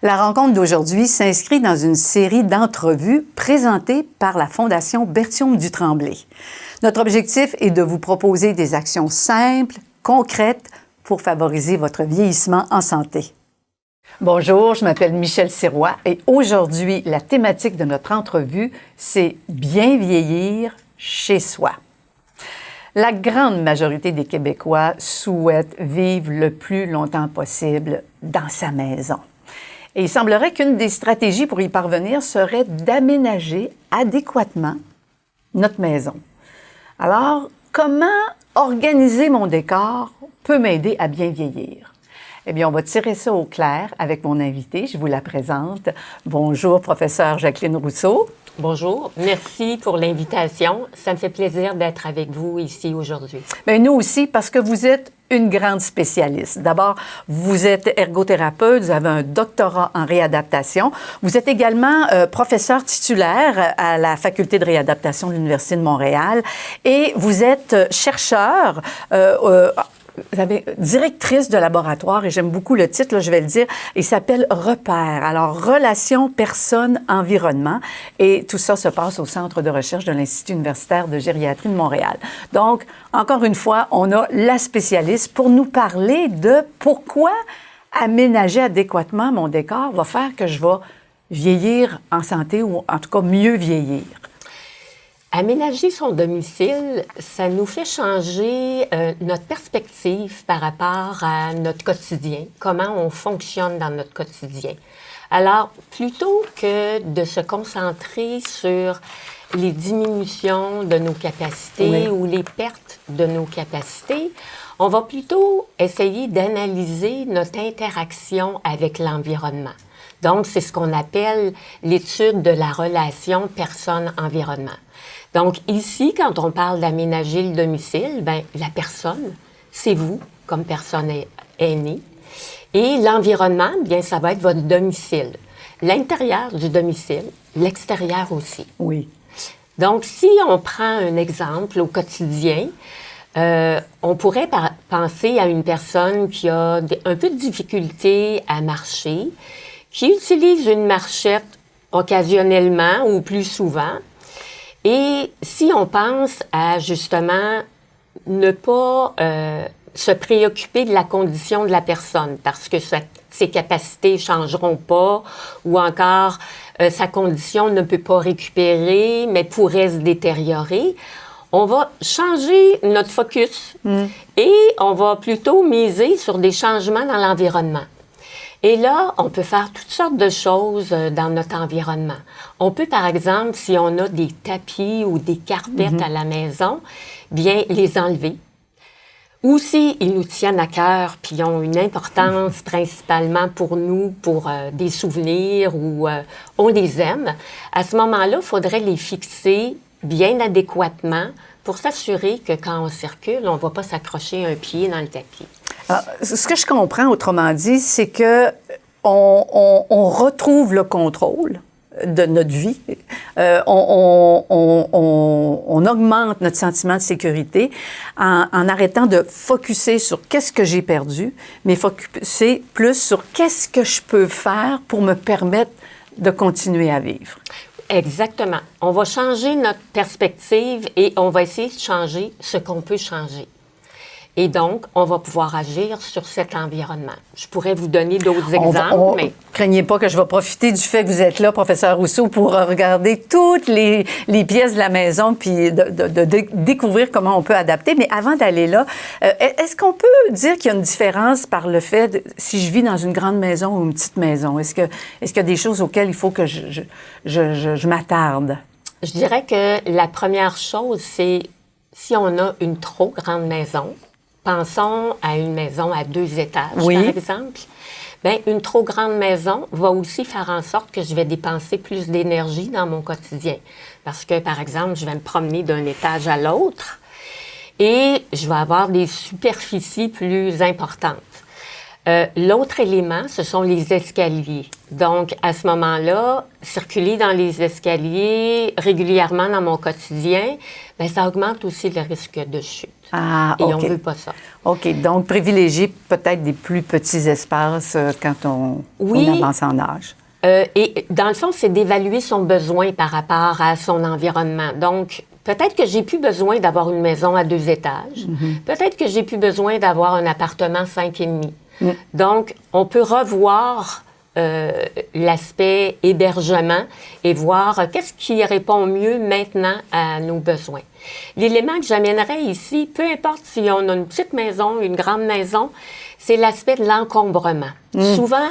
La rencontre d'aujourd'hui s'inscrit dans une série d'entrevues présentées par la Fondation Berthiaume du Tremblay. Notre objectif est de vous proposer des actions simples, concrètes, pour favoriser votre vieillissement en santé. Bonjour, je m'appelle Michèle Sirois et aujourd'hui, la thématique de notre entrevue, c'est « Bien vieillir chez soi ». La grande majorité des Québécois souhaitent vivre le plus longtemps possible dans sa maison. Et il semblerait qu'une des stratégies pour y parvenir serait d'aménager adéquatement notre maison. Alors, comment organiser mon décor peut m'aider à bien vieillir? Eh bien, on va tirer ça au clair avec mon invitée. Je vous la présente. Bonjour, professeure Jacqueline Rousseau. Bonjour, merci pour l'invitation. Ça me fait plaisir d'être avec vous ici aujourd'hui. Bien, nous aussi, parce que vous êtes une grande spécialiste. D'abord, vous êtes ergothérapeute, vous avez un doctorat en réadaptation. Vous êtes également professeur titulaire à la Faculté de réadaptation de l'Université de Montréal et vous êtes chercheur vous avez directrice de laboratoire, et j'aime beaucoup le titre, là, je vais le dire, il s'appelle Repère. Alors, Relations personnes-environnement, et tout ça se passe au Centre de recherche de l'Institut universitaire de gériatrie de Montréal. Donc, encore une fois, on a la spécialiste pour nous parler de pourquoi aménager adéquatement mon décor va faire que je vais vieillir en santé, ou en tout cas mieux vieillir. Aménager son domicile, ça nous fait changer notre perspective par rapport à notre quotidien, comment on fonctionne dans notre quotidien. Alors, plutôt que de se concentrer sur les diminutions de nos capacités ou les pertes de nos capacités, on va plutôt essayer d'analyser notre interaction avec l'environnement. Donc, c'est ce qu'on appelle l'étude de la relation personne-environnement. Donc, ici, quand on parle d'aménager le domicile, bien, la personne, c'est vous, comme personne aînée. Et l'environnement, bien, ça va être votre domicile. L'intérieur du domicile, l'extérieur aussi. Oui. Donc, si on prend un exemple au quotidien, on pourrait penser à une personne qui a un peu de difficulté à marcher, qui utilise une marchette occasionnellement ou plus souvent. Et si on pense à, justement, ne pas se préoccuper de la condition de la personne parce que ses capacités ne changeront pas ou encore sa condition ne peut pas récupérer mais pourrait se détériorer, on va changer notre focus et on va plutôt miser sur des changements dans l'environnement. Et là, on peut faire toutes sortes de choses dans notre environnement. On peut, par exemple, si on a des tapis ou des carpettes à la maison, bien les enlever. Ou si ils nous tiennent à cœur puis ont une importance principalement pour nous, pour des souvenirs ou on les aime, à ce moment-là, il faudrait les fixer bien adéquatement pour s'assurer que quand on circule, on ne va pas s'accrocher un pied dans le tapis. Alors, ce que je comprends, autrement dit, c'est que on retrouve le contrôle de notre vie. On augmente notre sentiment de sécurité en arrêtant de focusser sur qu'est-ce que j'ai perdu, mais focuser plus sur qu'est-ce que je peux faire pour me permettre de continuer à vivre. Exactement. On va changer notre perspective et on va essayer de changer ce qu'on peut changer. Et donc, on va pouvoir agir sur cet environnement. Je pourrais vous donner d'autres exemples, mais... Craignez pas que je vais profiter du fait que vous êtes là, professeur Rousseau, pour regarder toutes les pièces de la maison puis de découvrir comment on peut adapter. Mais avant d'aller là, est-ce qu'on peut dire qu'il y a une différence par le fait si je vis dans une grande maison ou une petite maison? Est-ce qu'il y a des choses auxquelles il faut que je m'attarde? Je dirais que la première chose, c'est si on a une trop grande maison. Pensons à une maison à 2 étages, par exemple. Bien, une trop grande maison va aussi faire en sorte que je vais dépenser plus d'énergie dans mon quotidien. Parce que, par exemple, je vais me promener d'un étage à l'autre et je vais avoir des superficies plus importantes. L'autre élément, ce sont les escaliers. Donc, à ce moment-là, circuler dans les escaliers régulièrement dans mon quotidien, bien, ça augmente aussi le risque de chute. Ah, Et OK. on ne veut pas ça. OK. Donc, privilégier peut-être des plus petits espaces quand on avance en âge. Et dans le fond, c'est d'évaluer son besoin par rapport à son environnement. Donc, peut-être que j'ai plus besoin d'avoir une maison à 2 étages. Peut-être que j'ai plus besoin d'avoir un appartement 5,5. Donc, on peut revoir l'aspect hébergement et voir qu'est-ce qui répond mieux maintenant à nos besoins. L'élément que j'amènerais ici, peu importe si on a une petite maison, une grande maison, c'est l'aspect de l'encombrement. Souvent,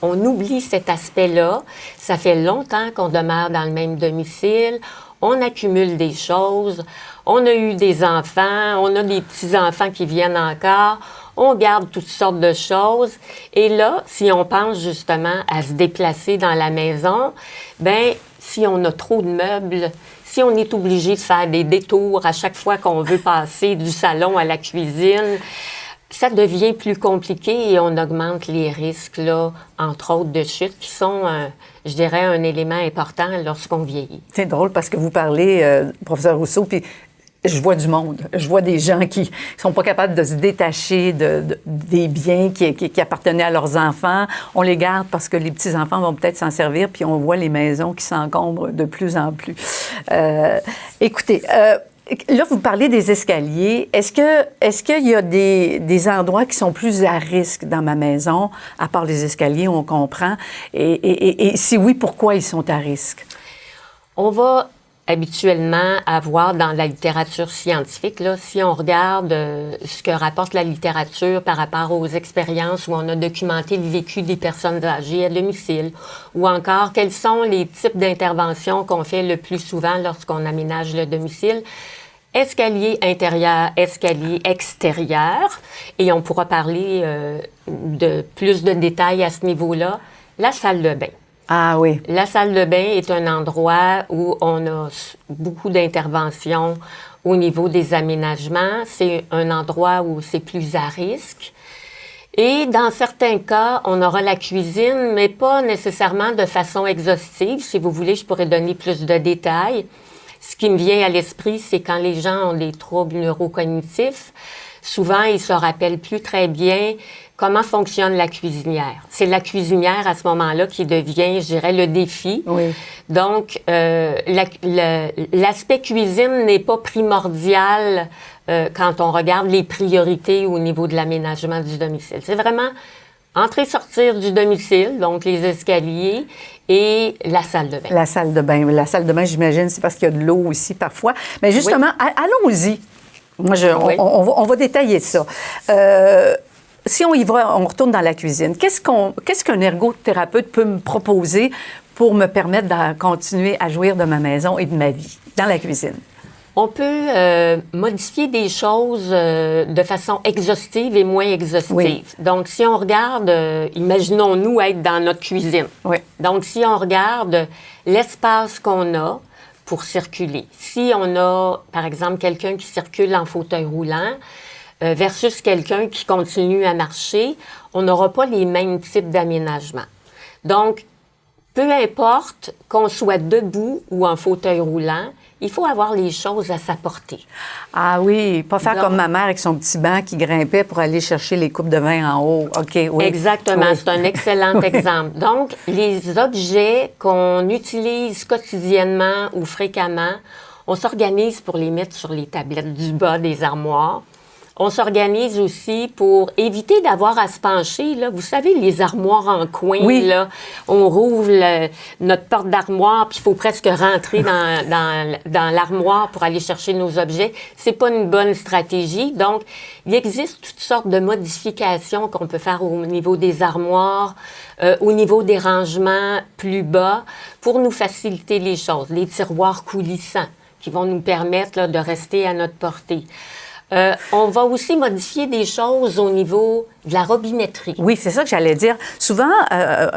on oublie cet aspect-là. Ça fait longtemps qu'on demeure dans le même domicile. On accumule des choses. On a eu des enfants. On a des petits-enfants qui viennent encore. On garde toutes sortes de choses. Et là, si on pense justement à se déplacer dans la maison, bien, si on a trop de meubles, si on est obligé de faire des détours à chaque fois qu'on veut passer du salon à la cuisine, ça devient plus compliqué et on augmente les risques, là, entre autres de chute, qui sont, je dirais, un élément important lorsqu'on vieillit. C'est drôle parce que vous parlez, professeur Rousseau, puis je vois du monde. Je vois des gens qui sont pas capables de se détacher des biens qui appartenaient à leurs enfants. On les garde parce que les petits-enfants vont peut-être s'en servir, puis on voit les maisons qui s'encombrent de plus en plus. Écoutez, là, vous parlez des escaliers. Est-ce qu'il y a des endroits qui sont plus à risque dans ma maison, à part les escaliers, on comprend? Et si oui, pourquoi ils sont à risque? On va habituellement avoir dans la littérature scientifique, là, si on regarde ce que rapporte la littérature par rapport aux expériences où on a documenté le vécu des personnes âgées à domicile, ou encore quels sont les types d'interventions qu'on fait le plus souvent lorsqu'on aménage le domicile. Escalier intérieur, escalier extérieur, et on pourra parler de plus de détails à ce niveau-là, la salle de bain. Ah oui. La salle de bain est un endroit où on a beaucoup d'interventions au niveau des aménagements. C'est un endroit où c'est plus à risque. Et dans certains cas, on aura la cuisine, mais pas nécessairement de façon exhaustive. Si vous voulez, je pourrais donner plus de détails. Ce qui me vient à l'esprit, c'est quand les gens ont des troubles neurocognitifs, souvent, ils se rappellent plus très bien comment fonctionne la cuisinière. C'est la cuisinière, à ce moment-là, qui devient, je dirais, le défi. Oui. Donc, l'aspect cuisine n'est pas primordial quand on regarde les priorités au niveau de l'aménagement du domicile. C'est vraiment entrer-sortir du domicile, donc les escaliers et la salle de bain. La salle de bain. La salle de bain, j'imagine, c'est parce qu'il y a de l'eau aussi parfois. Mais justement, allons-y. Moi, on va détailler ça. Si on y va, on retourne dans la cuisine. Qu'est-ce qu'un ergothérapeute peut me proposer pour me permettre de continuer à jouir de ma maison et de ma vie dans la cuisine? On peut modifier des choses de façon exhaustive et moins exhaustive. Oui. Donc, si on regarde, imaginons-nous être dans notre cuisine. Oui. Donc, si on regarde l'espace qu'on a pour circuler, si on a, par exemple, quelqu'un qui circule en fauteuil roulant versus quelqu'un qui continue à marcher, on n'aura pas les mêmes types d'aménagement. Donc, peu importe qu'on soit debout ou en fauteuil roulant, il faut avoir les choses à sa portée. Ah oui, pas faire comme ma mère avec son petit banc qui grimpait pour aller chercher les coupes de vin en haut. OK, oui. Exactement, oui. c'est un excellent exemple. Donc, les objets qu'on utilise quotidiennement ou fréquemment, on s'organise pour les mettre sur les tablettes du bas des armoires. On s'organise aussi pour éviter d'avoir à se pencher. Là. Vous savez, les armoires en coin, oui. là, on rouvre notre porte d'armoire, puis il faut presque rentrer dans l'armoire pour aller chercher nos objets. C'est pas une bonne stratégie. Donc, il existe toutes sortes de modifications qu'on peut faire au niveau des armoires, au niveau des rangements plus bas, pour nous faciliter les choses. Les tiroirs coulissants qui vont nous permettre là, de rester à notre portée. On va aussi modifier des choses au niveau de la robinetterie. Oui, c'est ça que j'allais dire. Souvent,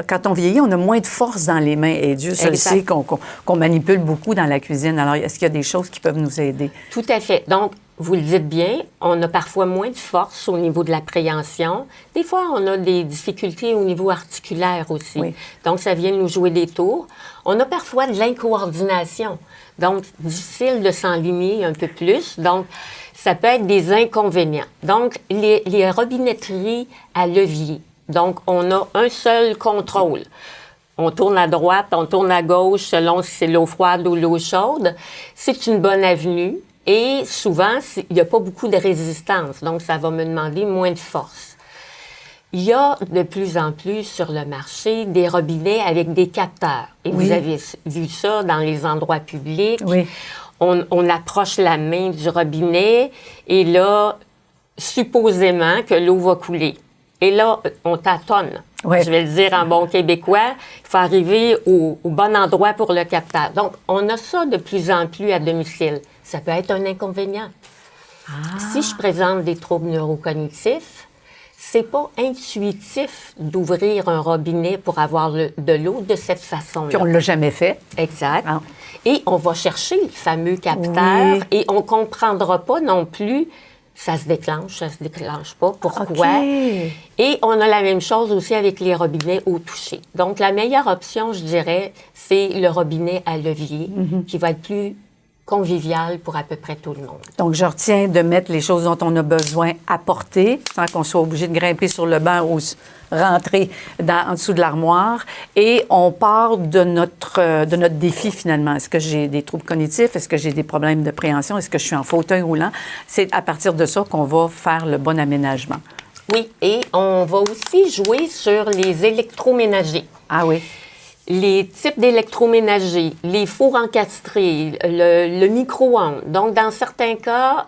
quand on vieillit, on a moins de force dans les mains. Et Dieu seul sait qu'on manipule beaucoup dans la cuisine. Alors, est-ce qu'il y a des choses qui peuvent nous aider? Tout à fait. Donc, vous le dites bien, on a parfois moins de force au niveau de l'appréhension. Des fois, on a des difficultés au niveau articulaire aussi. Oui. Donc, ça vient nous jouer des tours. On a parfois de l'incoordination. Donc, difficile de s'enligner un peu plus. Donc, ça peut être des inconvénients. Donc, les robinetteries à levier. Donc, on a un seul contrôle. On tourne à droite, on tourne à gauche selon si c'est l'eau froide ou l'eau chaude. C'est une bonne avenue. Et souvent, il n'y a pas beaucoup de résistance, donc ça va me demander moins de force. Il y a de plus en plus sur le marché des robinets avec des capteurs. Et oui. Vous avez vu ça dans les endroits publics. Oui. On approche la main du robinet et là, supposément que l'eau va couler. Et là, on tâtonne. Ouais. Je vais le dire en bon québécois, il faut arriver au bon endroit pour le capteur. Donc, on a ça de plus en plus à domicile. Ça peut être un inconvénient. Si je présente des troubles neurocognitifs, c'est pas intuitif d'ouvrir un robinet pour avoir de l'eau de cette façon-là. Puis on l'a jamais fait. Exact. Ah. Et on va chercher le fameux capteur et on comprendra pas non plus ça se déclenche pas, pourquoi. Okay. Et on a la même chose aussi avec les robinets au toucher. Donc, la meilleure option, je dirais, c'est le robinet à levier qui va être plus convivial pour à peu près tout le monde. Donc, je retiens de mettre les choses dont on a besoin à portée, sans qu'on soit obligé de grimper sur le banc ou rentrer en dessous de l'armoire. Et on part de notre défi, finalement. Est-ce que j'ai des troubles cognitifs? Est-ce que j'ai des problèmes de préhension? Est-ce que je suis en fauteuil roulant? C'est à partir de ça qu'on va faire le bon aménagement. Oui, et on va aussi jouer sur les électroménagers. Ah oui. Les types d'électroménagers, les fours encastrés, le micro-ondes. Donc, dans certains cas,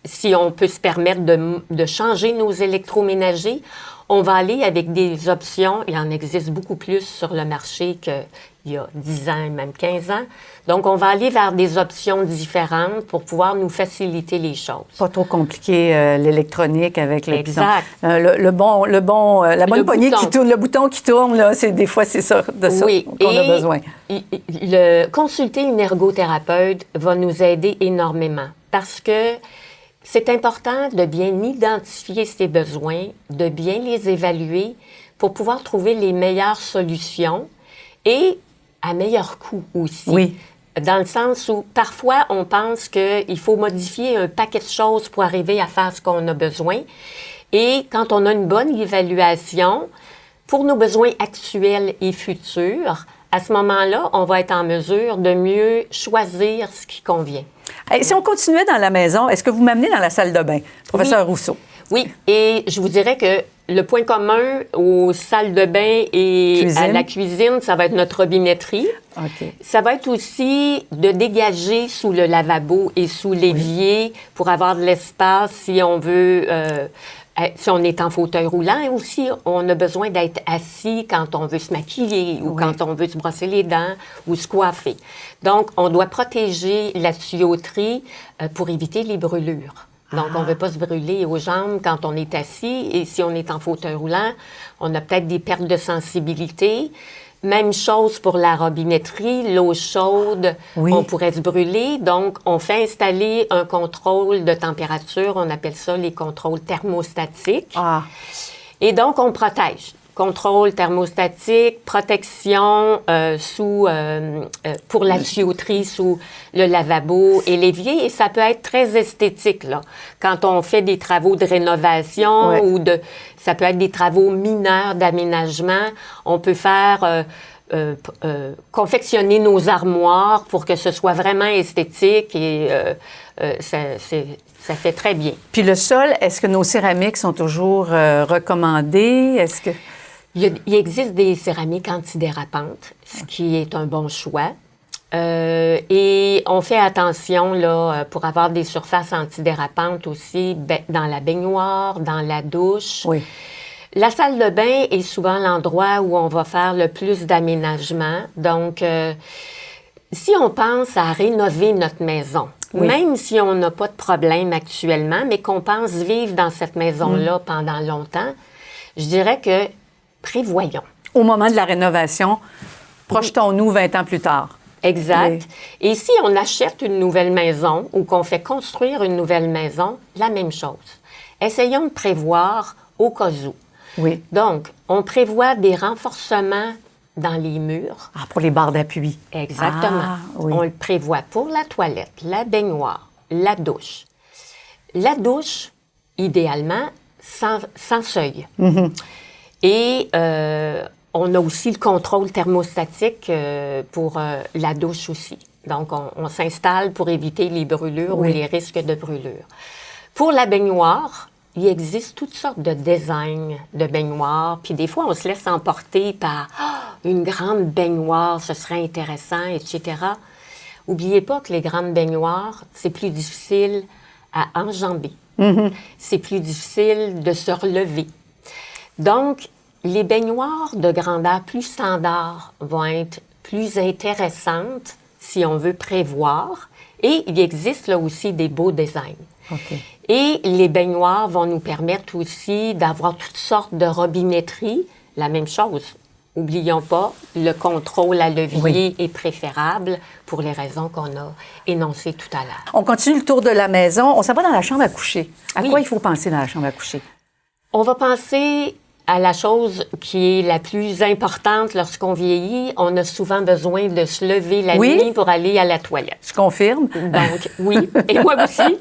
si on peut se permettre de changer nos électroménagers, on va aller avec des options. Il en existe beaucoup plus sur le marché qu'il y a 10 ans, même 15 ans. Donc, on va aller vers des options différentes pour pouvoir nous faciliter les choses. Pas trop compliqué, l'électronique avec le exact. La bonne poignée qui tourne, le bouton qui tourne, là, des fois, c'est ça, de ça qu'on a besoin. Consulter une ergothérapeute va nous aider énormément parce que c'est important de bien identifier ses besoins, de bien les évaluer pour pouvoir trouver les meilleures solutions et à meilleur coût aussi. Oui. Dans le sens où, parfois, on pense qu'il faut modifier un paquet de choses pour arriver à faire ce qu'on a besoin. Et quand on a une bonne évaluation, pour nos besoins actuels et futurs, à ce moment-là, on va être en mesure de mieux choisir ce qui convient. Et si on continuait dans la maison, est-ce que vous m'amenez dans la salle de bain, professeur Rousseau? Oui, et je vous dirais que le point commun aux salles de bain et à la cuisine, ça va être notre robinetterie. Okay. Ça va être aussi de dégager sous le lavabo et sous l'évier pour avoir de l'espace si on veut... si on est en fauteuil roulant, et aussi, on a besoin d'être assis quand on veut se maquiller ou quand on veut se brosser les dents ou se coiffer. Donc, on doit protéger la tuyauterie pour éviter les brûlures. Donc, on ne veut pas se brûler aux jambes quand on est assis. Et si on est en fauteuil roulant, on a peut-être des pertes de sensibilité. Même chose pour la robinetterie, l'eau chaude, on pourrait se brûler. Donc, on fait installer un contrôle de température, on appelle ça les contrôles thermostatiques. Et donc, on protège. Contrôle thermostatique, protection pour la tuyauterie sous le lavabo et l'évier. Et ça peut être très esthétique, là. Quand on fait des travaux de rénovation ou ça peut être des travaux mineurs d'aménagement. On peut faire... confectionner nos armoires pour que ce soit vraiment esthétique et ça fait très bien. Puis le sol, est-ce que nos céramiques sont toujours recommandées? Est-ce que... Il existe des céramiques antidérapantes, ce qui est un bon choix. Et on fait attention là, pour avoir des surfaces antidérapantes aussi dans la baignoire, dans la douche. Oui. La salle de bain est souvent l'endroit où on va faire le plus d'aménagement. Donc, si on pense à rénover notre maison, Oui. même si on n'a pas de problème actuellement, mais qu'on pense vivre dans cette maison-là pendant longtemps, je dirais que prévoyons. Au moment de la rénovation, projetons-nous 20 ans plus tard. Exact. Oui. Et si on achète une nouvelle maison ou qu'on fait construire une nouvelle maison, la même chose. Essayons de prévoir au cas où. Oui. Donc, on prévoit des renforcements dans les murs. Ah, pour les barres d'appui. Exactement. Ah, oui. On le prévoit pour la toilette, la baignoire, la douche. La douche, idéalement, sans seuil. Et on a aussi le contrôle thermostatique pour la douche aussi. Donc, on s'installe pour éviter les brûlures ou les risques de brûlure. Pour la baignoire, il existe toutes sortes de designs de baignoires. Puis des fois, on se laisse emporter par une grande baignoire, ce serait intéressant, etc. Oubliez pas que les grandes baignoires, c'est plus difficile à enjamber. C'est plus difficile de se relever. Donc, les baignoires de grandeur plus standard vont être plus intéressantes si on veut prévoir. Et il existe là aussi des beaux designs. OK. Et les baignoires vont nous permettre aussi d'avoir toutes sortes de robinetteries. La même chose. Oublions pas, le contrôle à levier est préférable pour les raisons qu'on a énoncées tout à l'heure. On continue le tour de la maison. On s'en va dans la chambre à coucher. À Oui. quoi il faut penser dans la chambre à coucher? On va penser à la chose qui est la plus importante lorsqu'on vieillit. On a souvent besoin de se lever la nuit pour aller à la toilette. Je confirme. Donc, oui, et moi aussi.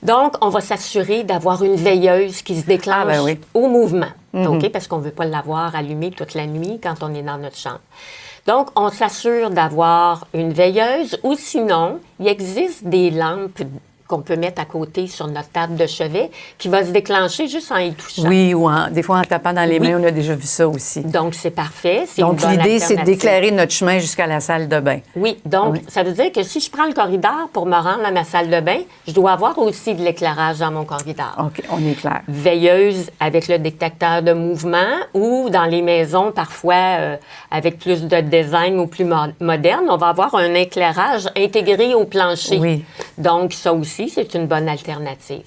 Donc, on va s'assurer d'avoir une veilleuse qui se déclenche au mouvement, OK? Parce qu'on ne veut pas l'avoir allumée toute la nuit quand on est dans notre chambre. Donc, on s'assure d'avoir une veilleuse ou sinon, il existe des lampes qu'on peut mettre à côté sur notre table de chevet qui va se déclencher juste en y touchant. Oui, ou des fois en tapant dans les mains, on a déjà vu ça aussi. Donc, c'est parfait. Donc, l'idée, c'est d'éclairer notre chemin jusqu'à la salle de bain. Oui, donc, ça veut dire que si je prends le corridor pour me rendre à ma salle de bain, je dois avoir aussi de l'éclairage dans mon corridor. OK, on est clair. Veilleuse avec le détecteur de mouvement ou dans les maisons, parfois, avec plus de design ou plus moderne, on va avoir un éclairage intégré au plancher. Oui. Donc, ça aussi, c'est une bonne alternative.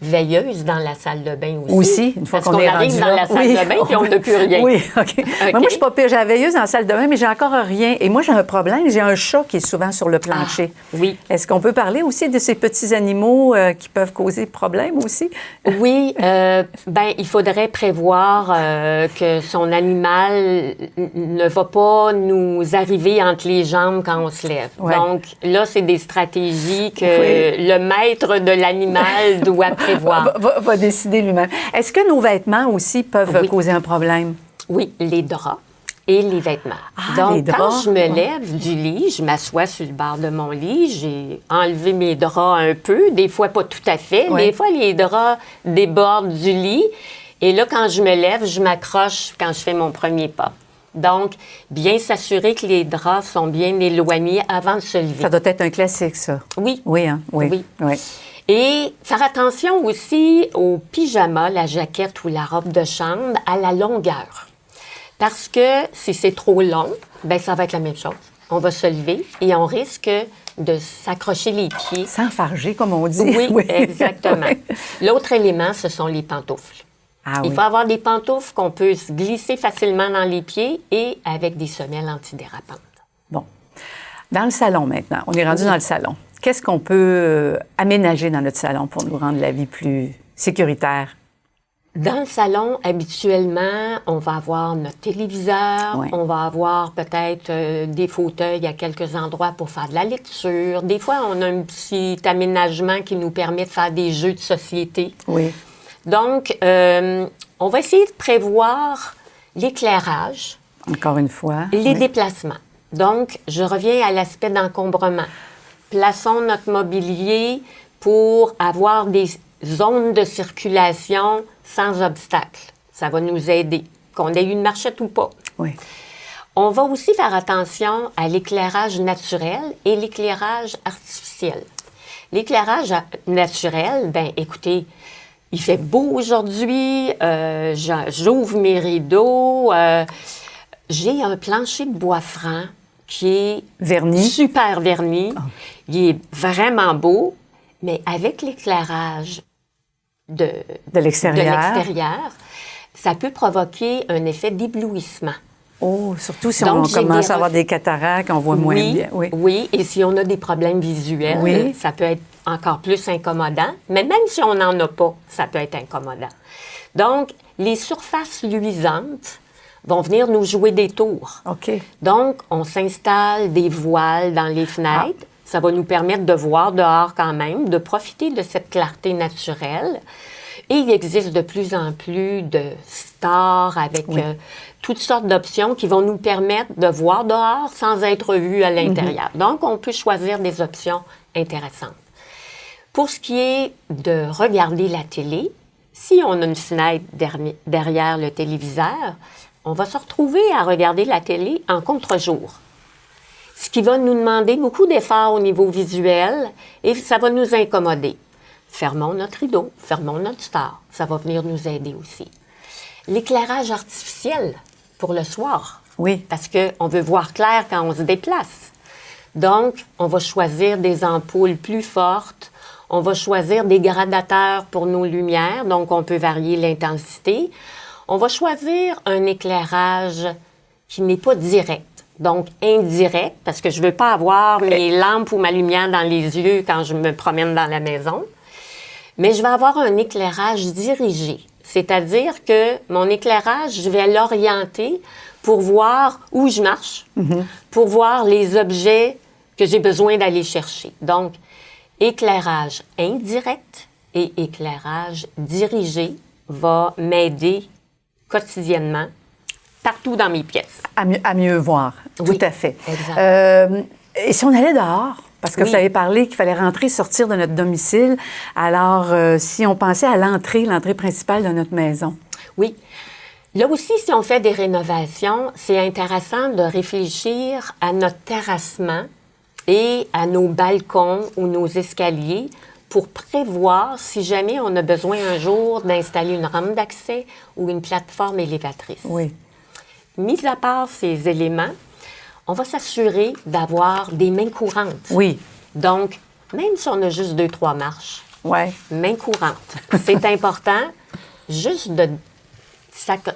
Veilleuse dans la salle de bain aussi. Aussi, une fois qu'on est rendu arrive dans la salle de bain puis on n'a plus rien. Oui, OK. Moi, je suis pas pire. J'ai la veilleuse dans la salle de bain, mais j'ai encore rien. Et moi, j'ai un problème. J'ai un chat qui est souvent sur le plancher. Oui. Est-ce qu'on peut parler aussi de ces petits animaux qui peuvent causer problème aussi? Oui, il faudrait prévoir que son animal ne va pas nous arriver entre les jambes quand on se lève. Ouais. Donc, là, c'est des stratégies que le maître de l'animal doit prévoir. Va décider lui-même. Est-ce que nos vêtements aussi peuvent causer un problème? Oui, les draps et les vêtements. Donc, les draps, quand je me lève du lit, je m'assois sur le bord de mon lit, j'ai enlevé mes draps un peu, des fois pas tout à fait, des fois les draps débordent du lit. Et là, quand je me lève, je m'accroche quand je fais mon premier pas. Donc, bien s'assurer que les draps sont bien éloignés avant de se lever. Ça doit être un classique, ça. Oui. Oui, hein? Oui. Et faire attention aussi au pyjama, la jaquette ou la robe de chambre, à la longueur. Parce que si c'est trop long, ça va être la même chose. On va se lever et on risque de s'accrocher les pieds. S'enfarger, comme on dit. Oui, exactement. L'autre élément, ce sont les pantoufles. Il faut avoir des pantoufles qu'on peut se glisser facilement dans les pieds et avec des semelles antidérapantes. Bon. Dans le salon maintenant, on est rendu dans le salon. Qu'est-ce qu'on peut aménager dans notre salon pour nous rendre la vie plus sécuritaire? Dans le salon, habituellement, on va avoir notre téléviseur, on va avoir peut-être des fauteuils à quelques endroits pour faire de la lecture. Des fois, on a un petit aménagement qui nous permet de faire des jeux de société. Oui. Donc, on va essayer de prévoir l'éclairage. Encore une fois. Les déplacements. Donc, je reviens à l'aspect d'encombrement. Plaçons notre mobilier pour avoir des zones de circulation sans obstacle. Ça va nous aider, qu'on ait une marchette ou pas. Oui. On va aussi faire attention à l'éclairage naturel et l'éclairage artificiel. L'éclairage naturel, écoutez, il fait beau aujourd'hui, j'ouvre mes rideaux, j'ai un plancher de bois franc qui est verni. Super verni. Oh. Il est vraiment beau, mais avec l'éclairage de l'extérieur, ça peut provoquer un effet d'éblouissement. Oh, surtout si on commence à avoir des cataractes, on voit moins bien. Oui, et si on a des problèmes visuels, ça peut être encore plus incommodant. Mais même si on n'en a pas, ça peut être incommodant. Donc, les surfaces luisantes vont venir nous jouer des tours. OK. Donc, on s'installe des voiles dans les fenêtres. Ah. Ça va nous permettre de voir dehors quand même, de profiter de cette clarté naturelle. Et il existe de plus en plus de stores avec toutes sortes d'options qui vont nous permettre de voir dehors sans être vus à l'intérieur. Donc, on peut choisir des options intéressantes. Pour ce qui est de regarder la télé, si on a une fenêtre derrière le téléviseur, on va se retrouver à regarder la télé en contre-jour. Ce qui va nous demander beaucoup d'efforts au niveau visuel et ça va nous incommoder. Fermons notre rideau, fermons notre star. Ça va venir nous aider aussi. L'éclairage artificiel pour le soir. Oui. Parce qu'on veut voir clair quand on se déplace. Donc, on va choisir des ampoules plus fortes. On va choisir des gradateurs pour nos lumières. Donc, on peut varier l'intensité. On va choisir un éclairage qui n'est pas direct. Donc, indirect, parce que je ne veux pas avoir mes lampes ou ma lumière dans les yeux quand je me promène dans la maison. Mais je vais avoir un éclairage dirigé. C'est-à-dire que mon éclairage, je vais l'orienter pour voir où je marche, pour voir les objets que j'ai besoin d'aller chercher. Donc, éclairage indirect et éclairage dirigé va m'aider quotidiennement partout dans mes pièces. À mieux voir, oui, tout à fait. Exact. Et si on allait dehors? Parce que vous avez parlé qu'il fallait rentrer, sortir de notre domicile. Alors, si on pensait à l'entrée principale de notre maison. Oui. Là aussi, si on fait des rénovations, c'est intéressant de réfléchir à notre terrassement et à nos balcons ou nos escaliers pour prévoir si jamais on a besoin un jour d'installer une rampe d'accès ou une plateforme élévatrice. Oui. Mis à part ces éléments, on va s'assurer d'avoir des mains courantes. Oui. Donc, même si on a juste 2-3 marches, mains courantes. C'est important juste de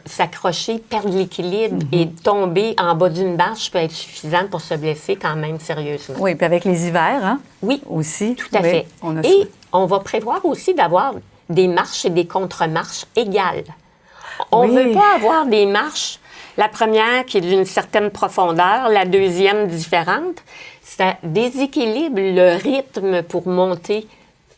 s'accrocher, perdre l'équilibre et tomber en bas d'une marche peut être suffisant pour se blesser quand même sérieusement. Oui, puis avec les hivers, hein? Oui, aussi. Tout à fait. Et on va prévoir aussi d'avoir des marches et des contre-marches égales. On ne veut pas avoir des marches, la première qui est d'une certaine profondeur, la deuxième différente. Ça déséquilibre le rythme pour monter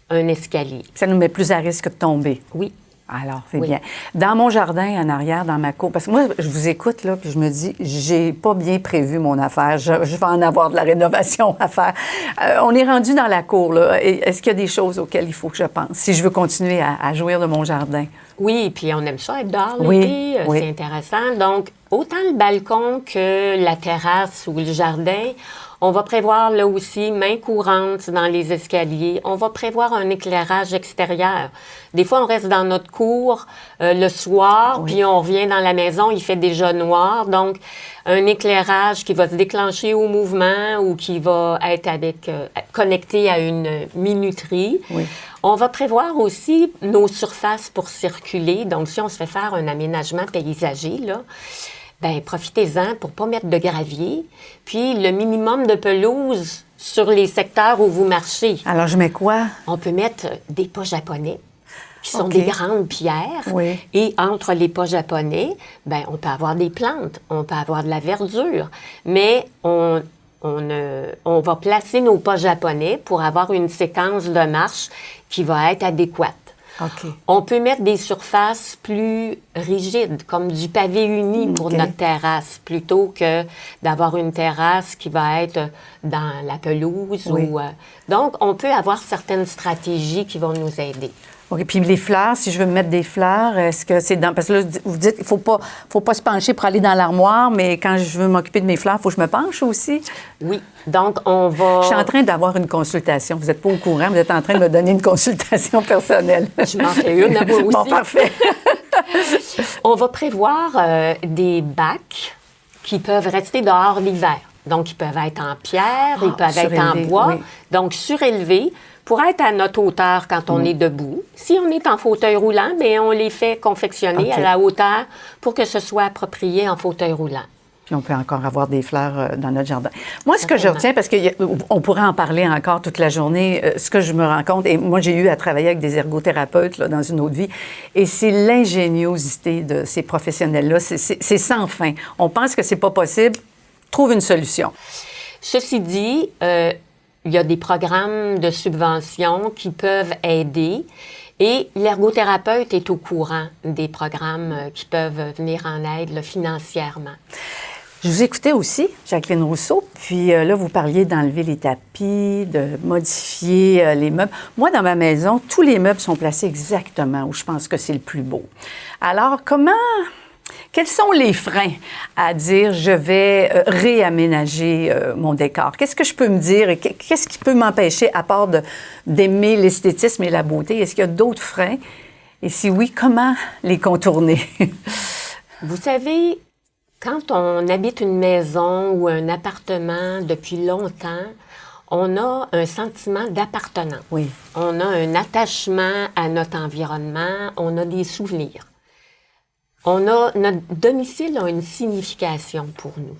un escalier. Ça nous met plus à risque de tomber. Oui. Alors, c'est bien. Dans mon jardin, en arrière, dans ma cour, parce que moi, je vous écoute, là, puis je me dis, j'ai pas bien prévu mon affaire. Je vais en avoir de la rénovation à faire. On est rendu dans la cour, là. Est-ce qu'il y a des choses auxquelles il faut que je pense, si je veux continuer à jouir de mon jardin? Oui, puis on aime ça être dehors l'été, c'est intéressant. Donc, autant le balcon que la terrasse ou le jardin, on va prévoir là aussi main courante dans les escaliers. On va prévoir un éclairage extérieur. Des fois, on reste dans notre cour le soir, puis on revient dans la maison, il fait déjà noir. Donc, un éclairage qui va se déclencher au mouvement ou qui va être connecté à une minuterie. Oui. On va prévoir aussi nos surfaces pour circuler. Donc, si on se fait faire un aménagement paysager, là, bien, profitez-en pour ne pas mettre de gravier. Puis, le minimum de pelouse sur les secteurs où vous marchez. Alors, je mets quoi? On peut mettre des pas japonais, qui sont des grandes pierres. Oui. Et entre les pas japonais, bien, on peut avoir des plantes, on peut avoir de la verdure. Mais on va placer nos pas japonais pour avoir une séquence de marche qui va être adéquate. Okay. On peut mettre des surfaces plus rigides, comme du pavé uni pour notre terrasse, plutôt que d'avoir une terrasse qui va être dans la pelouse. Donc, on peut avoir certaines stratégies qui vont nous aider. OK. Puis les fleurs, si je veux me mettre des fleurs, est-ce que c'est dans... Parce que là, vous dites qu'il ne faut pas se pencher pour aller dans l'armoire, mais quand je veux m'occuper de mes fleurs, il faut que je me penche aussi? Oui. Donc, on va... Je suis en train d'avoir une consultation. Vous n'êtes pas au courant, vous êtes en train de me donner une consultation personnelle. Je m'en fais une à moi aussi. Bon, parfait. On va prévoir des bacs qui peuvent rester dehors l'hiver. Donc, ils peuvent être en pierre, ils peuvent être en surélevés, bois. oui. Donc, surélevés pour être à notre hauteur quand on est debout. Si on est en fauteuil roulant, bien, on les fait confectionner OK. à la hauteur pour que ce soit approprié en fauteuil roulant. Puis on peut encore avoir des fleurs dans notre jardin. Moi, ce que je Certainement. retiens, parce qu'on pourrait en parler encore toute la journée, ce que je me rends compte, et moi, j'ai eu à travailler avec des ergothérapeutes là, dans une autre vie, et c'est l'ingéniosité de ces professionnels-là. C'est sans fin. On pense que c'est pas possible. Trouve une solution. Ceci dit, il y a des programmes de subvention qui peuvent aider et l'ergothérapeute est au courant des programmes qui peuvent venir en aide là, financièrement. Je vous écoutais aussi, Jacqueline Rousseau, puis là, vous parliez d'enlever les tapis, de modifier les meubles. Moi, dans ma maison, tous les meubles sont placés exactement où je pense que c'est le plus beau. Alors, quels sont les freins à dire je vais réaménager mon décor? Qu'est-ce que je peux me dire et qu'est-ce qui peut m'empêcher, à part d'aimer l'esthétisme et la beauté? Est-ce qu'il y a d'autres freins? Et si oui, comment les contourner? Vous savez, quand on habite une maison ou un appartement depuis longtemps, on a un sentiment d'appartenance. Oui. On a un attachement à notre environnement, on a des souvenirs. Notre domicile a une signification pour nous.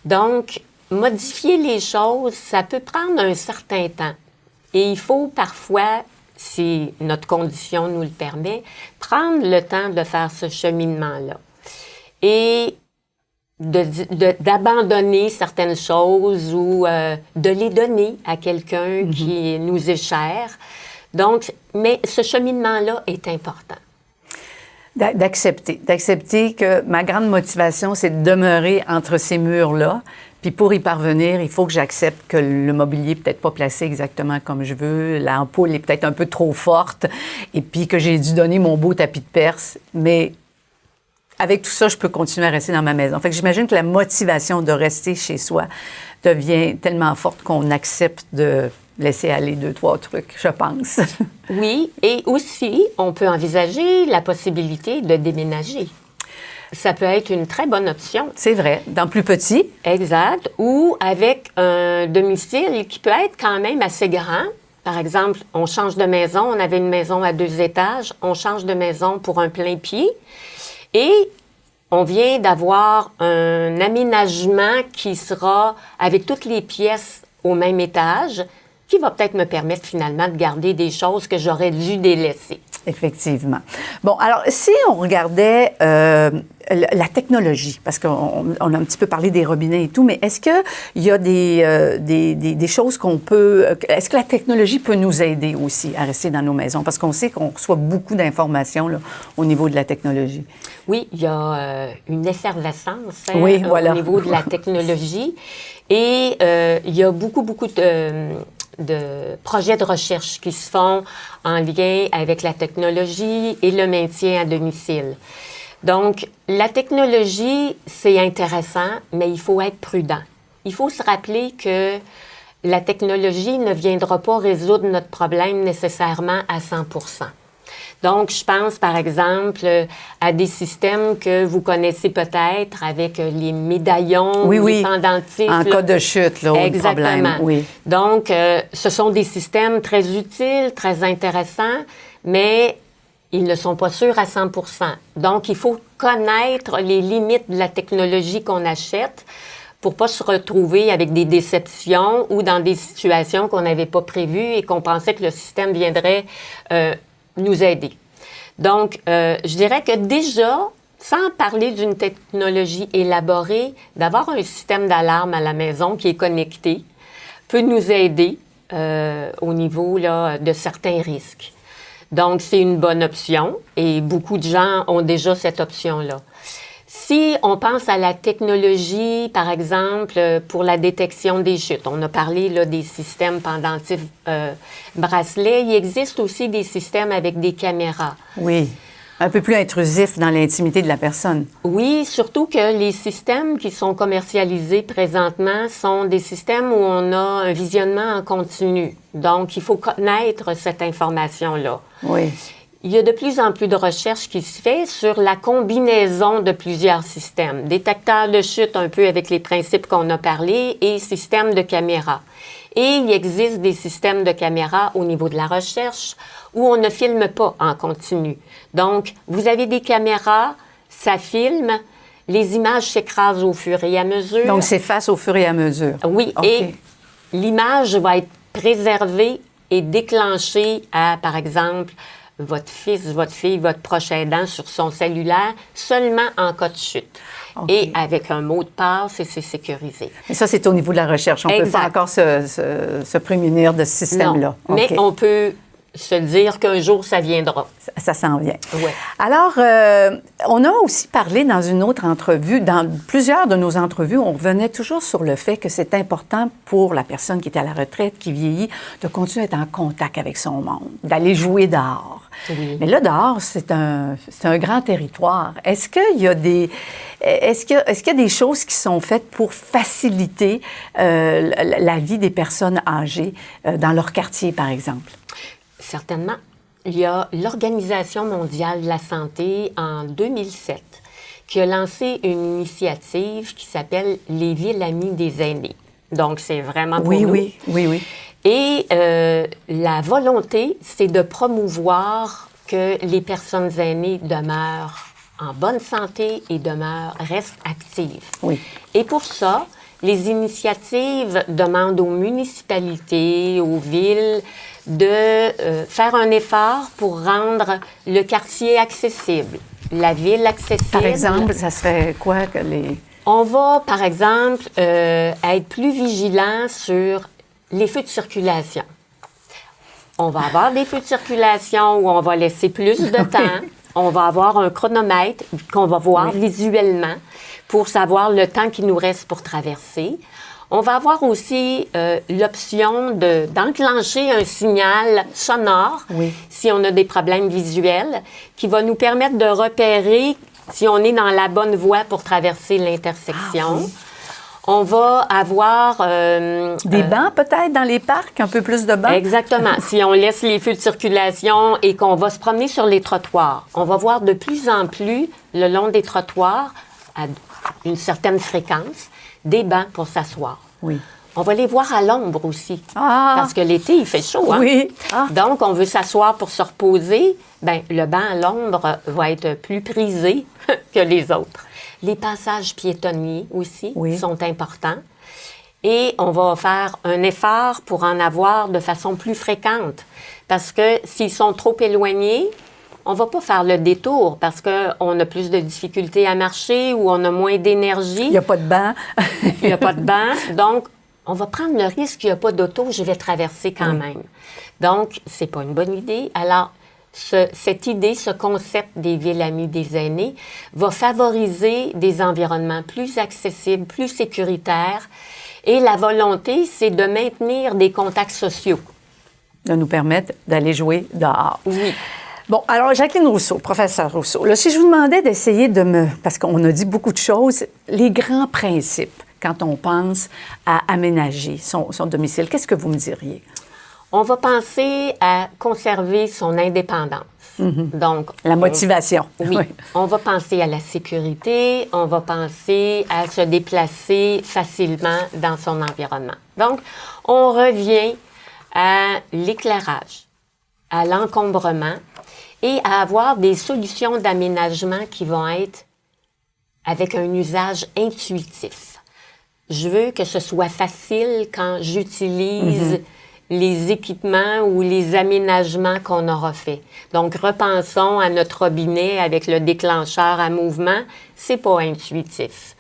Donc, modifier les choses, ça peut prendre un certain temps. Et il faut parfois, si notre condition nous le permet, prendre le temps de faire ce cheminement-là. Et d'abandonner certaines choses ou de les donner à quelqu'un qui nous est cher. Donc, mais ce cheminement-là est important. D'accepter que ma grande motivation, c'est de demeurer entre ces murs-là. Puis pour y parvenir, il faut que j'accepte que le mobilier n'est peut-être pas placé exactement comme je veux, l'ampoule est peut-être un peu trop forte, et puis que j'ai dû donner mon beau tapis de Perse. Mais avec tout ça, je peux continuer à rester dans ma maison. Fait que j'imagine que la motivation de rester chez soi devient tellement forte qu'on accepte de laisser aller 2-3 trucs, je pense. Oui, et aussi, on peut envisager la possibilité de déménager. Ça peut être une très bonne option. C'est vrai, dans plus petit. Exact, ou avec un domicile qui peut être quand même assez grand. Par exemple, on change de maison, on avait une maison à 2 étages, on change de maison pour un plein pied. Et on vient d'avoir un aménagement qui sera avec toutes les pièces au même étage, qui va peut-être me permettre finalement de garder des choses que j'aurais dû délaisser. Effectivement. Bon, alors, si on regardait la technologie, parce qu'on a un petit peu parlé des robinets et tout, mais est-ce qu'il y a des choses qu'on peut... Est-ce que la technologie peut nous aider aussi à rester dans nos maisons? Parce qu'on sait qu'on reçoit beaucoup d'informations là, au niveau de la technologie. Oui, il y a une effervescence oui, voilà. Au niveau de la technologie. Et il y a beaucoup de projets de recherche qui se font en lien avec la technologie et le maintien à domicile. Donc, la technologie, c'est intéressant, mais il faut être prudent. Il faut se rappeler que la technologie ne viendra pas résoudre notre problème nécessairement à 100%. Donc, je pense, par exemple, à des systèmes que vous connaissez peut-être avec les médaillons, les pendentifs. En cas de chute, là, exactement. Problème. Oui. Donc, ce sont des systèmes très utiles, très intéressants, mais ils ne sont pas sûrs à 100%. Donc, il faut connaître les limites de la technologie qu'on achète pour pas se retrouver avec des déceptions ou dans des situations qu'on n'avait pas prévues et qu'on pensait que le système viendrait nous aider. Donc, je dirais que déjà, sans parler d'une technologie élaborée, d'avoir un système d'alarme à la maison qui est connecté peut nous aider au niveau là, de certains risques. Donc, c'est une bonne option et beaucoup de gens ont déjà cette option-là. Si on pense à la technologie, par exemple, pour la détection des chutes, on a parlé là, des systèmes pendentifs bracelets, il existe aussi des systèmes avec des caméras. Oui, un peu plus intrusifs dans l'intimité de la personne. Oui, surtout que les systèmes qui sont commercialisés présentement sont des systèmes où on a un visionnement en continu. Donc, il faut connaître cette information-là. Oui. il y a de plus en plus de recherches qui se fait sur la combinaison de plusieurs systèmes. Détecteurs de chute, un peu avec les principes qu'on a parlé, et systèmes de caméra. Et il existe des systèmes de caméra au niveau de la recherche où on ne filme pas en continu. Donc, vous avez des caméras, ça filme, les images s'écrasent au fur et à mesure. Donc, s'effacent au fur et à mesure. Oui, okay. Et l'image va être préservée et déclenchée à, par exemple, votre fils, votre fille, votre proche aidant sur son cellulaire seulement en cas de chute. Okay. Et avec un mot de passe, et c'est sécurisé. Et ça, c'est au niveau de la recherche. On ne peut pas encore se prémunir de ce système-là. Non, mais on peut se dire qu'un jour, ça viendra. Ça s'en vient. Ouais. Alors, on a aussi parlé dans une autre entrevue, dans plusieurs de nos entrevues, on revenait toujours sur le fait que c'est important pour la personne qui est à la retraite, qui vieillit, de continuer à être en contact avec son monde, d'aller jouer dehors. Oui. Mais là, dehors, c'est un grand territoire. Est-ce qu'il y a des choses qui sont faites pour faciliter la vie des personnes âgées dans leur quartier, par exemple? Certainement. Il y a l'Organisation mondiale de la santé en 2007 qui a lancé une initiative qui s'appelle les villes amies des aînés. Donc, c'est vraiment pour nous. Oui. Et la volonté, c'est de promouvoir que les personnes aînées demeurent en bonne santé et restent actives. Oui. Et pour ça, les initiatives demandent aux municipalités, aux villes, de faire un effort pour rendre le quartier accessible, la ville accessible. Par exemple, ça serait quoi que les... On va, par exemple, être plus vigilant sur les feux de circulation. On va avoir des feux de circulation où on va laisser plus de temps. On va avoir un chronomètre qu'on va voir visuellement pour savoir le temps qu'il nous reste pour traverser. On va avoir aussi l'option d'enclencher un signal sonore si on a des problèmes visuels qui va nous permettre de repérer si on est dans la bonne voie pour traverser l'intersection. On va avoir... des bancs peut-être dans les parcs, un peu plus de bancs? Exactement. Si on laisse les feux de circulation et qu'on va se promener sur les trottoirs, on va voir de plus en plus le long des trottoirs, à une certaine fréquence, des bancs pour s'asseoir. Oui. On va les voir à l'ombre aussi. Ah! Parce que l'été, il fait chaud, hein? Oui. Ah. Donc, on veut s'asseoir pour se reposer. Bien, le banc à l'ombre va être plus prisé que les autres. Les passages piétonniers aussi sont importants. Et on va faire un effort pour en avoir de façon plus fréquente. Parce que s'ils sont trop éloignés, on ne va pas faire le détour parce qu'on a plus de difficultés à marcher ou on a moins d'énergie. Il n'y a pas de banc. Il n'y a pas de banc. Donc, on va prendre le risque qu'il n'y a pas d'auto, je vais traverser quand même. Donc, ce n'est pas une bonne idée. Alors, cette idée, ce concept des villes amies des aînés va favoriser des environnements plus accessibles, plus sécuritaires. Et la volonté, c'est de maintenir des contacts sociaux. De nous permettre d'aller jouer dehors. Oui. Bon, alors, Jacqueline Rousseau, professeure Rousseau, là, si je vous demandais d'essayer parce qu'on a dit beaucoup de choses, les grands principes quand on pense à aménager son domicile, qu'est-ce que vous me diriez? On va penser à conserver son indépendance. Donc, la motivation. Oui. On va penser à la sécurité, on va penser à se déplacer facilement dans son environnement. Donc, on revient à l'éclairage, à l'encombrement et à avoir des solutions d'aménagement qui vont être avec un usage intuitif. Je veux que ce soit facile quand j'utilise les équipements ou les aménagements qu'on aura faits. Donc, repensons à notre robinet avec le déclencheur à mouvement. C'est pas intuitif.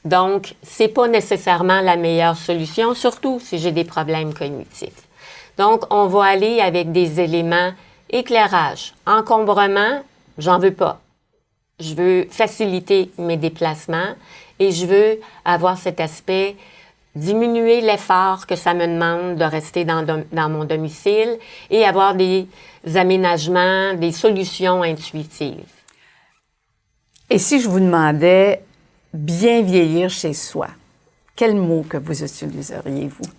Donc, c'est pas nécessairement la meilleure solution, surtout si j'ai des problèmes cognitifs. Donc, on va aller avec des éléments éclairage, encombrement, j'en veux pas. Je veux faciliter mes déplacements et je veux avoir cet aspect, diminuer l'effort que ça me demande de rester dans mon domicile et avoir des aménagements, des solutions intuitives. Et si je vous demandais bien vieillir chez soi, quel mot que vous utiliseriez, vous?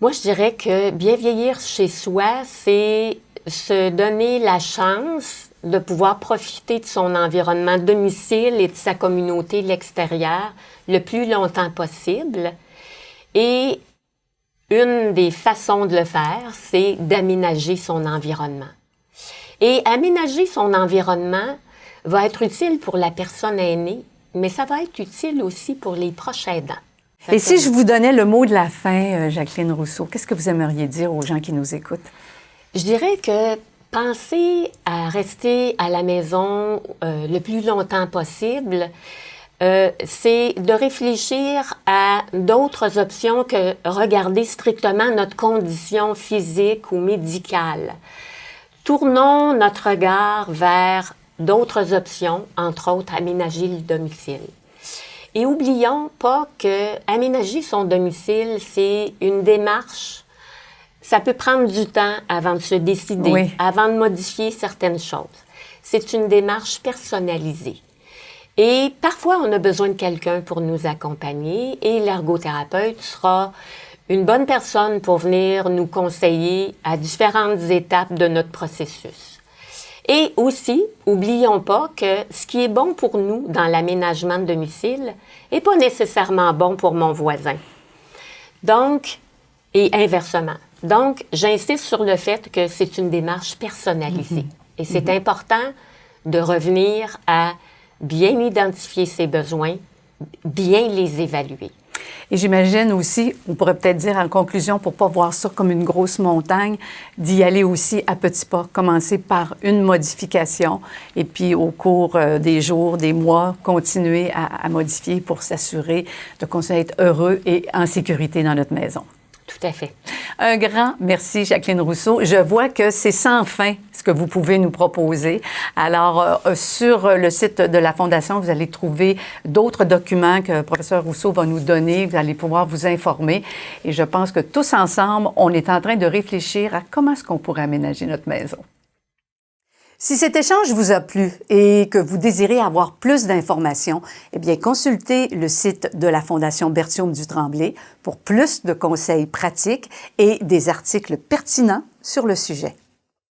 Moi, je dirais que bien vieillir chez soi, c'est se donner la chance de pouvoir profiter de son environnement de domicile et de sa communauté de l'extérieur le plus longtemps possible. Et une des façons de le faire, c'est d'aménager son environnement. Et aménager son environnement va être utile pour la personne aînée, mais ça va être utile aussi pour les proches aidants. Et si je vous donnais le mot de la fin, Jacqueline Rousseau, qu'est-ce que vous aimeriez dire aux gens qui nous écoutent? Je dirais que penser à rester à la maison le plus longtemps possible, c'est de réfléchir à d'autres options que regarder strictement notre condition physique ou médicale. Tournons notre regard vers d'autres options, entre autres aménager le domicile. Et oublions pas que aménager son domicile, c'est une démarche. Ça peut prendre du temps avant de se décider, oui, avant de modifier certaines choses. C'est une démarche personnalisée. Et parfois, on a besoin de quelqu'un pour nous accompagner et l'ergothérapeute sera une bonne personne pour venir nous conseiller à différentes étapes de notre processus. Et aussi, oublions pas que ce qui est bon pour nous dans l'aménagement de domicile n'est pas nécessairement bon pour mon voisin. Donc, et inversement. Donc, j'insiste sur le fait que c'est une démarche personnalisée. Et c'est important de revenir à bien identifier ses besoins, bien les évaluer. Et j'imagine aussi, on pourrait peut-être dire en conclusion, pour ne pas voir ça comme une grosse montagne, d'y aller aussi à petits pas, commencer par une modification et puis au cours des jours, des mois, continuer à modifier pour s'assurer de continuer à être heureux et en sécurité dans notre maison. Tout à fait. Un grand merci, Jacqueline Rousseau. Je vois que c'est sans fin ce que vous pouvez nous proposer. Alors, sur le site de la Fondation, vous allez trouver d'autres documents que le professeur Rousseau va nous donner. Vous allez pouvoir vous informer. Et je pense que tous ensemble, on est en train de réfléchir à comment est-ce qu'on pourrait aménager notre maison. Si cet échange vous a plu et que vous désirez avoir plus d'informations, eh bien, consultez le site de la Fondation Berthiaume du Tremblay pour plus de conseils pratiques et des articles pertinents sur le sujet.